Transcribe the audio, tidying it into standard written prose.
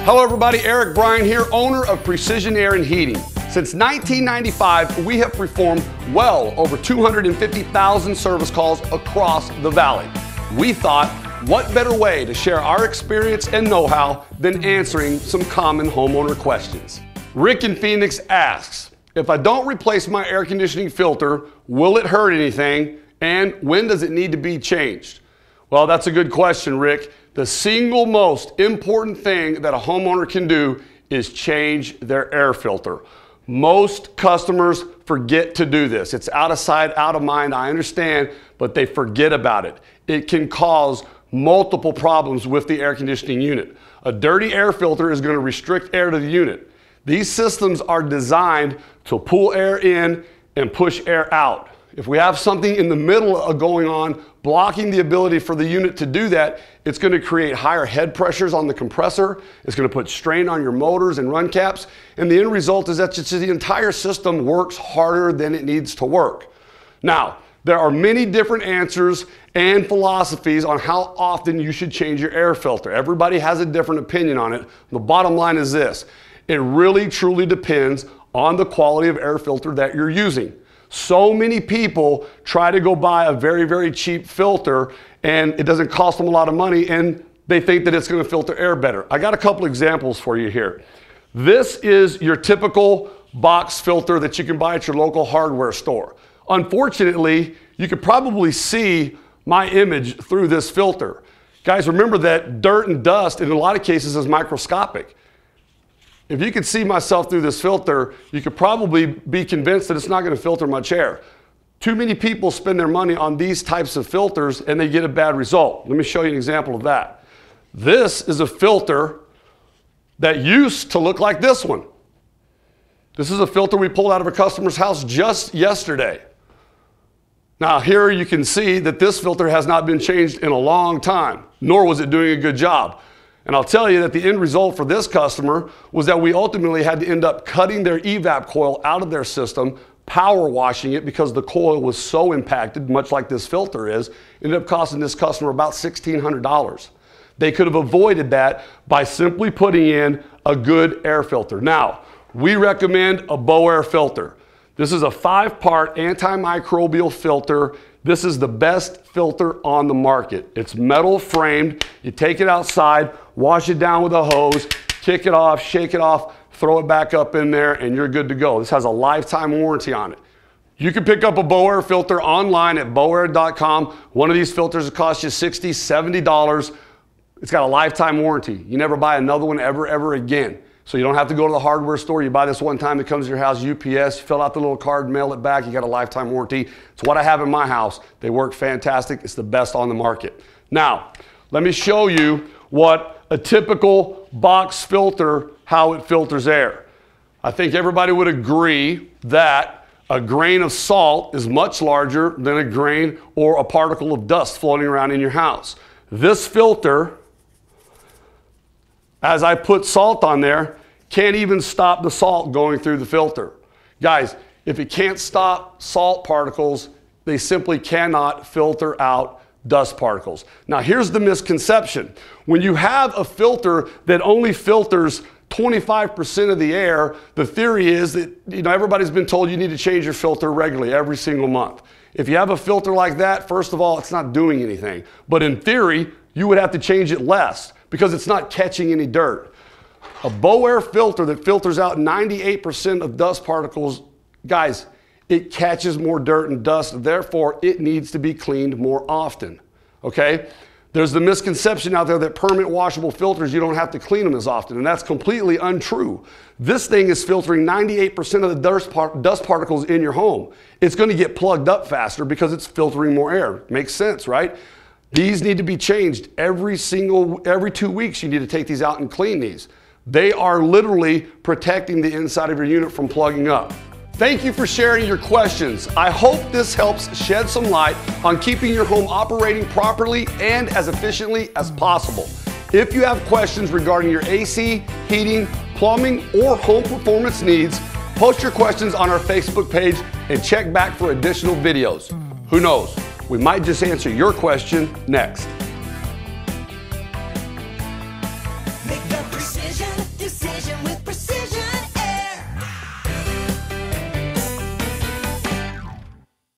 Hello everybody, Eric Bryan here, owner of Precision Air and Heating. Since 1995, we have performed well over 250,000 service calls across the valley. We thought, what better way to share our experience and know-how than answering some common homeowner questions? Rick in Phoenix asks, if I don't replace my air conditioning filter, will it hurt anything? And when does it need to be changed? Well, that's a good question, Rick. The single most important thing that a homeowner can do is change their air filter. Most customers forget to do this. It's out of sight, out of mind, I understand, but they forget about it. It can cause multiple problems with the air conditioning unit. A dirty air filter is going to restrict air to the unit. These systems are designed to pull air in and push air out. If we have something in the middle of going on, blocking the ability for the unit to do that, it's going to create higher head pressures on the compressor. It's going to put strain on your motors and run caps. And the end result is that the entire system works harder than it needs to work. Now, there are many different answers and philosophies on how often you should change your air filter. Everybody has a different opinion on it. The bottom line is this: it really truly depends on the quality of air filter that you're using. So many people try to go buy a very, very cheap filter and it doesn't cost them a lot of money and they think that it's going to filter air better. I got a couple examples for you here. This is your typical box filter that you can buy at your local hardware store. Unfortunately, you could probably see my image through this filter. Guys, remember that dirt and dust in a lot of cases is microscopic. If you could see myself through this filter, you could probably be convinced that it's not going to filter much air. Too many people spend their money on these types of filters and they get a bad result. Let me show you an example of that. This is a filter that used to look like this one. This is a filter we pulled out of a customer's house just yesterday. Now here you can see that this filter has not been changed in a long time, nor was it doing a good job. And I'll tell you that the end result for this customer was that we ultimately had to end up cutting their evap coil out of their system, power washing it because the coil was so impacted, much like this filter is, ended up costing this customer about $1,600. They could have avoided that by simply putting in a good air filter. Now, we recommend a Bow-Air filter. This is a 5-part antimicrobial filter. This is the best filter on the market. It's metal framed. You take it outside, wash it down with a hose, kick it off, shake it off, throw it back up in there, and you're good to go. This has a lifetime warranty on it. You can pick up a Bow-Air filter online at bowair.com. One of these filters will cost you $60, $70. It's got a lifetime warranty. You never buy another one ever again. So you don't have to go to the hardware store. You buy this one time, it comes to your house, UPS, you fill out the little card, mail it back, you got a lifetime warranty. It's what I have in my house. They work fantastic. It's the best on the market. Now, let me show you what a typical box filter, how it filters air. I think everybody would agree that a grain of salt is much larger than a grain or a particle of dust floating around in your house. This filter, as I put salt on there, can't even stop the salt going through the filter. Guys, if it can't stop salt particles, they simply cannot filter out dust particles. Now here's the misconception. When you have a filter that only filters 25% of the air, the theory is that everybody's been told you need to change your filter regularly every single month. If you have a filter like that, first of all, it's not doing anything. But in theory, you would have to change it less because it's not catching any dirt. A Bow-Air filter that filters out 98% of dust particles, guys, it catches more dirt and dust, therefore it needs to be cleaned more often, okay? There's the misconception out there that permanent washable filters, you don't have to clean them as often, and that's completely untrue. This thing is filtering 98% of the dust particles in your home. It's going to get plugged up faster because it's filtering more air. Makes sense, right? These need to be changed every 2 weeks. You need to take these out and clean these. They are literally protecting the inside of your unit from plugging up. Thank you for sharing your questions. I hope this helps shed some light on keeping your home operating properly and as efficiently as possible. If you have questions regarding your AC, heating, plumbing, or home performance needs, post your questions on our Facebook page and check back for additional videos. Who knows? We might just answer your question next.